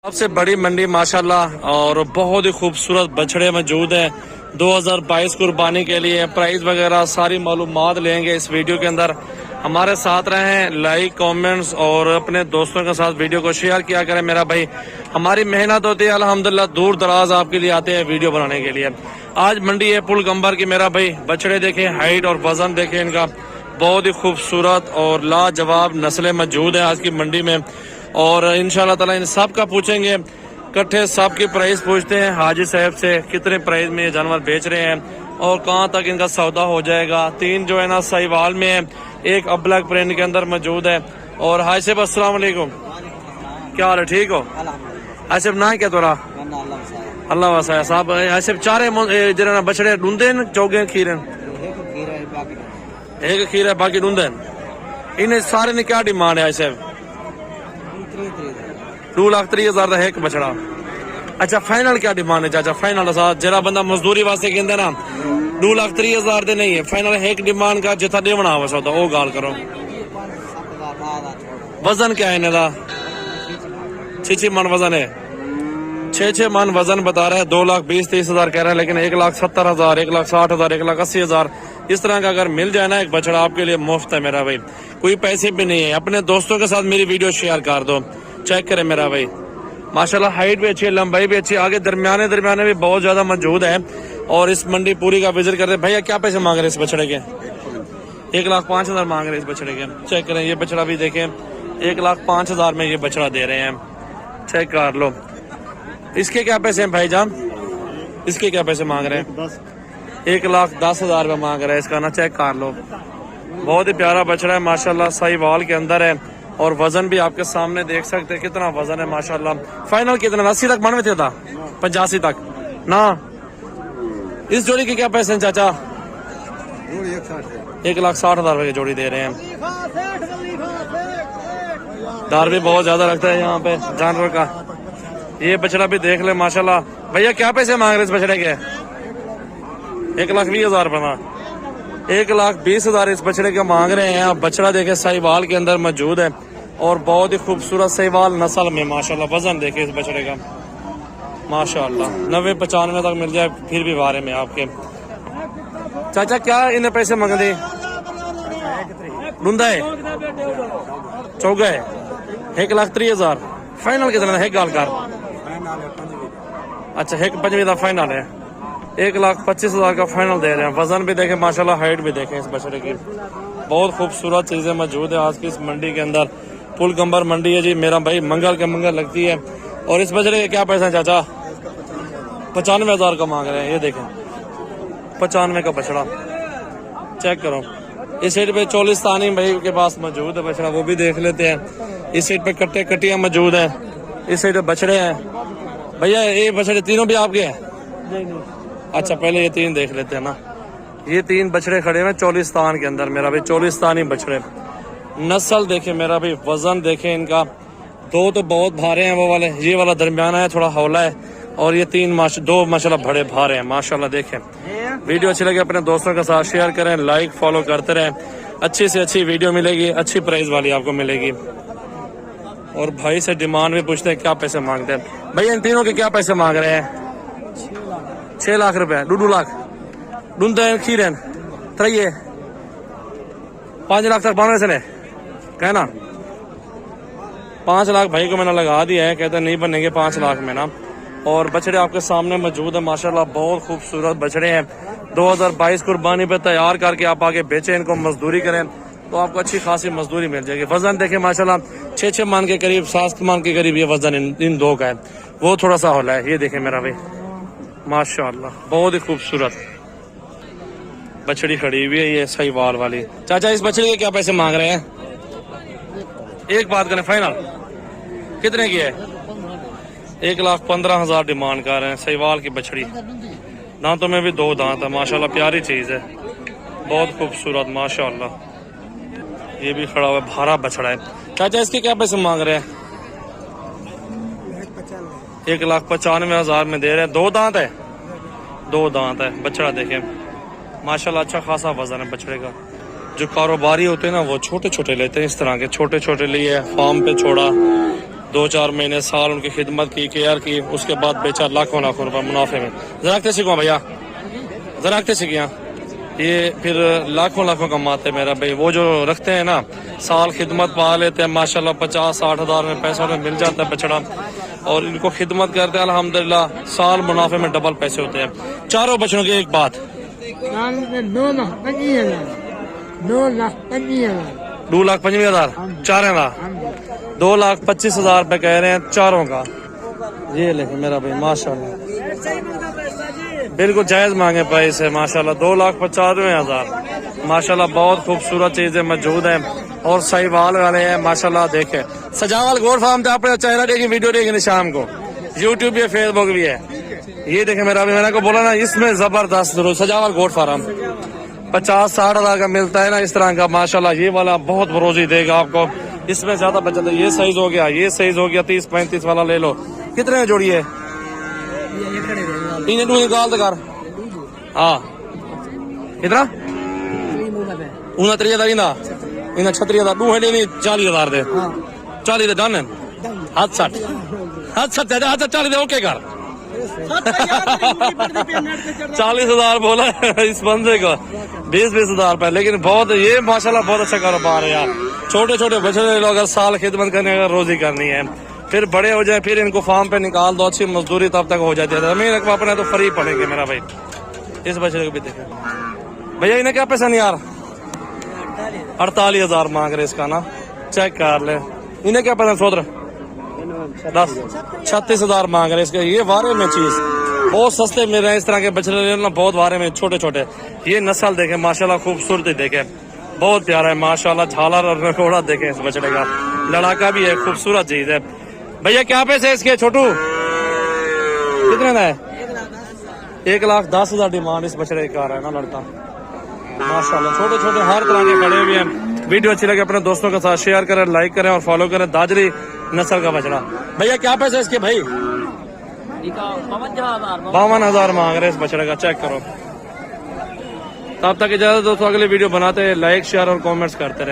सबसे बड़ी मंडी माशाल्लाह और बहुत ही खूबसूरत बछड़े मौजूद हैं 2022 कुर्बानी के लिए। प्राइस वगैरह सारी मालूमात लेंगे इस वीडियो के अंदर। हमारे साथ रहें, लाइक कमेंट्स और अपने दोस्तों के साथ वीडियो को शेयर किया करें। मेरा भाई, हमारी मेहनत होती है अल्हम्दुलिल्लाह, दूर दराज आपके लिए आते हैं वीडियो बनाने के लिए। आज मंडी है पुल गंबर की। मेरा भाई बछड़े देखें, हाइट और वजन देखें इनका, बहुत ही खूबसूरत और लाजवाब नस्लें मौजूद है आज की मंडी में। और इंशाल्लाह ताला इन सब का पूछेंगे, इकट्ठे सब की प्राइस पूछते हैं हाजी साहब से, कितने प्राइस में ये जानवर बेच रहे हैं और कहां तक इनका सौदा हो जाएगा। तीन जो है ना साहिवाल में है, एक अब्लक प्रिंट के अंदर मौजूद है। और हाजी साहब अस्सलाम वालेकुम, क्या हाल है? ठीक हो हाजी साहब? ना क्या तोरा अल्लाह वसाया साहब। हाजी साहब चारे जरा बछड़े ढूंढे चौगे खीरे एक खीर है, बाकी ढूंढे इन्हें सारे ने क्या डिमांड है हाजी साहब? 2,30,000 का एक बछड़ा। अच्छा फाइनल क्या डिमांड है चाचा? फाइनल जरा बंदा मजदूरी वास्ते कहते ना 2,30,000 दे नहीं है, फाइनल एक डिमांड का जितना देवना हो सकता वो गाल करो। वजन क्या है इन्हें? 6 मन वजन है, 6 मन वजन बता रहा है। 2,20,30,000 कह रहा है, लेकिन 1,70,000, 1,60,000, 1,80,000 इस तरह का अगर मिल जाए ना एक बछड़ा आपके लिए मुफ्त है मेरा भाई, कोई पैसे भी नहीं है। अपने दोस्तों के साथ मेरी वीडियो शेयर कर दो, चेक करें मेरा भाई। माशाल्लाह हाइट भी अच्छी है, लंबाई भी अच्छी है, आगे दरमियाने भी बहुत ज्यादा मौजूद है। और इस मंडी पूरी का विजिट करते हैं। भैया क्या पैसे मांग रहे हैं इस बछड़े के? 1,05,000 मांग रहे हैं इस बछड़े के। चेक करें, ये बछड़ा भी देखें, 1,05,000 में ये बछड़ा दे रहे हैं, चेक कर लो। इसके क्या पैसे हैं भाईजान? इसके क्या पैसे मांग रहे हैं? 1,10,000 रुपये मांग रहे हैं इसका ना, चेक कर लो। बहुत ही प्यारा बछड़ा है माशाल्लाह, साहिवाल के अंदर है। और वजन भी आपके सामने देख सकते हैं कितना वजन है माशाल्लाह। फाइनल कितना? 80 तक मानवे थे, 85 तक ना। इस जोड़ी के क्या पैसे हैं चाचा? 1,60,000 रुपये की जोड़ी दे रहे हैं। डर भी बहुत ज्यादा लगता है यहाँ पे जानवर का। ये बछड़ा भी देख ले माशाल्लाह। भैया क्या पैसे मांग रहे इस बछड़े के? 1,20,000 रुपये, 1,20,000 इस बछड़े के मांग रहे हैं। आप बछड़ा देखे साहिवाल के अंदर मौजूद है और बहुत ही खूबसूरत साहिवाल नस्ल में माशाल्लाह। वजन देखे इस बछड़े का माशाल्लाह, 90-95 तक मिल जाए फिर भी बारे में आपके। चाचा क्या इन्हें पैसे मांग दे? ढूंढा है चौगा है, 1,30,000 फाइनल कितना है? गाल कर। अच्छा 1,25 का फाइनल है, 1,25,000 का फाइनल दे रहे हैं। वजन भी देखें माशाल्लाह, हाइट भी देखें इस बछड़े की। बहुत खूबसूरत चीजें मौजूद है आज की इस मंडी के अंदर। पुल गंबर मंडी है जी मेरा भाई, मंगल के मंगल लगती है। और इस बछड़े के क्या पैसे हैं चाचा? 95,000 का मांग रहे हैं। ये देखें 95 का बछड़ा, चेक करो। इस साइड पे चोलिस्तानी भाई के पास मौजूद है बछड़ा, वो भी देख लेते हैं। इस साइड पे कट्टियां मौजूद है, इस साइड पे बछड़े हैं। भैया ये बछड़े तीनों भी आपके हैं? अच्छा पहले ये 3 देख लेते हैं ना। ये 3 बछड़े खड़े हैं चोलिस्तान के अंदर मेरा भाई, चोलिस्तानी बछड़े। नस्ल देखे मेरा भाई, वजन देखे इनका। 2 तो बहुत भारे हैं वो वाले, ये वाला दरमियाना है थोड़ा हौला है। और ये 2 माशाल्लाह बड़े भारे हैं माशाल्लाह। देखें वीडियो अच्छी लगे अपने दोस्तों के साथ शेयर करें, लाइक फॉलो करते रहें। अच्छी से अच्छी वीडियो मिलेगी, अच्छी प्राइस वाली आपको मिलेगी। और भाई से डिमांड भी पूछते हैं क्या पैसे मांगते हैं। भैया इन तीनों के क्या पैसे मांग रहे हैं? 6 लाख रुपए, 2 लाख ढूंढते खीरन त्रये 5 लाख तक बानवे से ले कहना। 5 लाख भाई को मैंने लगा दिया है, कहते नहीं बनेंगे 5 लाख में ना। और बछड़े आपके सामने मौजूद है माशाल्लाह, बहुत खूबसूरत बछड़े हैं। 2022 कुर्बानी पे तैयार करके आप आगे बेचें, इनको मजदूरी करें तो आपको अच्छी खासी मजदूरी मिल जाएगी। वजन देखें माशाल्लाह 6 मन के करीब, 7 मन के करीब ये वजन इन 2 का है। वो थोड़ा सा होला है। ये देखें मेरा भाई माशाल्लाह, बहुत ही खूबसूरत बछड़ी खड़ी हुई है ये साहिवाल वाली। चाचा इस बछड़ी के क्या पैसे मांग रहे हैं? एक बात करें, फाइनल कितने की है? 1,15,000 डिमांड कर रहे हैं। साहिवाल की बछड़ी, दांतों में भी 2 दांत है माशाल्लाह, प्यारी चीज है, बहुत खूबसूरत माशाल्लाह। ये भी खड़ा हुआ भारा बछड़ा है। चाचा इसके क्या पैसे मांग रहे हैं? 1,95,000 में दे रहे हैं। 2 दांत है, 2 दांत है बछड़ा। देखें माशाल्लाह, अच्छा खासा वजन है बछड़े का। जो कारोबारी होते हैं ना वो छोटे छोटे लेते हैं, इस तरह के छोटे छोटे लिए फार्म पे छोड़ा 2-4 महीने साल उनकी खिदमत की, केयर की, उसके बाद बेचा लाखों लाखों रुपए मुनाफे में। जरा आगे सीखो भैया, जरा आगे सीखिए। ये फिर लाखों लाखों कमाते मेरा भाई। वो जो रखते हैं ना, साल खिदमत पा लेते हैं माशाल्लाह, 50-60 हजार में पैसा उन्हें मिल जाता है बछड़ा, और इनको खिदमत करते हैं अल्हम्दुलिल्लाह, साल मुनाफे में डबल पैसे होते हैं। चारों बछड़ों की एक बात, 2,25,000 चारों का, 2,25,000 रुपए कह रहे हैं चारों का। ये लेकिन मेरा भाई माशाल्लाह बिल्कुल जायज मांगे प्राइस है माशाल्लाह, 2,95,000 माशाल्लाह। बहुत खूबसूरत चीजें मौजूद हैं और साहिवाल वाले हैं माशाल्लाह। देखे सजावाल गोट फार्म अपने चेहरा देखिए, वीडियो देखिए शाम को, यूट्यूब भी है, फेसबुक भी है। ये देखे मेरा भी, मैंने को बोला ना, इसमें जबरदस्त जरूर सजावाल गोट फार्म 50-60 हजार का मिलता है ना इस तरह का माशाल्लाह। ये वाला बहुत भरोसी देगा आपको, इसमें ज्यादा बचत है। ये साइज हो गया, ये साइज हो गया, 30-35 वाला ले लो। कितने में जोड़ी है? इन्हें निकाल दे कर। हाँ कितना? 29,000 इन्हें 36,000 टू है 40,000 दे, 40 दे डन। हाथ 40 दे ओके कर। 40,000 बोला इस बंदे को, 20,000 रुपए। लेकिन बहुत ये माशाल्लाह बहुत अच्छा कारोबार है यार। छोटे छोटे बछड़े लोग अगर साल खिदमत करने अगर रोजी करनी है, फिर बड़े हो जाए, फिर इनको फार्म पे निकाल दो, अच्छी मजदूरी तब तक हो जाती है। जमीन अपने तो फ्री पड़ेंगे मेरा भाई। इस बछड़े को भी देखे भैया, इन्हें क्या पैसा नहीं यार? 48,000 मांग रहे इसका ना, चेक कर ले। इन्हें क्या पैसा सोच रहे? 36,000 मांग रहे इसके। ये वारे में चीज बहुत सस्ते मिल रहे हैं इस तरह के बछड़े लेना, बहुत वारे में छोटे छोटे। ये नस्ल देखे माशाल्लाह, खूबसूरती देखे, बहुत प्यारा है माशाल्लाह। झालर और नकोड़ा देखे इस बछड़े का, लड़ाका भी है, खूबसूरत चीज है। भैया क्या पैसे है इसके? छोटू कितने का है? 1,10,000 डिमांड इस बछड़े का रहा है ना लड़का माशाल्लाह। छोटे छोटे हर तरह के खड़े हुए हैं। वीडियो अच्छी लगे अपने दोस्तों के साथ शेयर करें, लाइक करें और फॉलो करें। दादरी नस्ल का बछड़ा। भैया क्या पैसे है इसके भाई? 52,000 मांग रहे इस बछड़े का, चेक करो। तब तक इजाजत दोस्तों, अगले वीडियो बनाते हैं। लाइक शेयर और कमेंट्स करते रहे।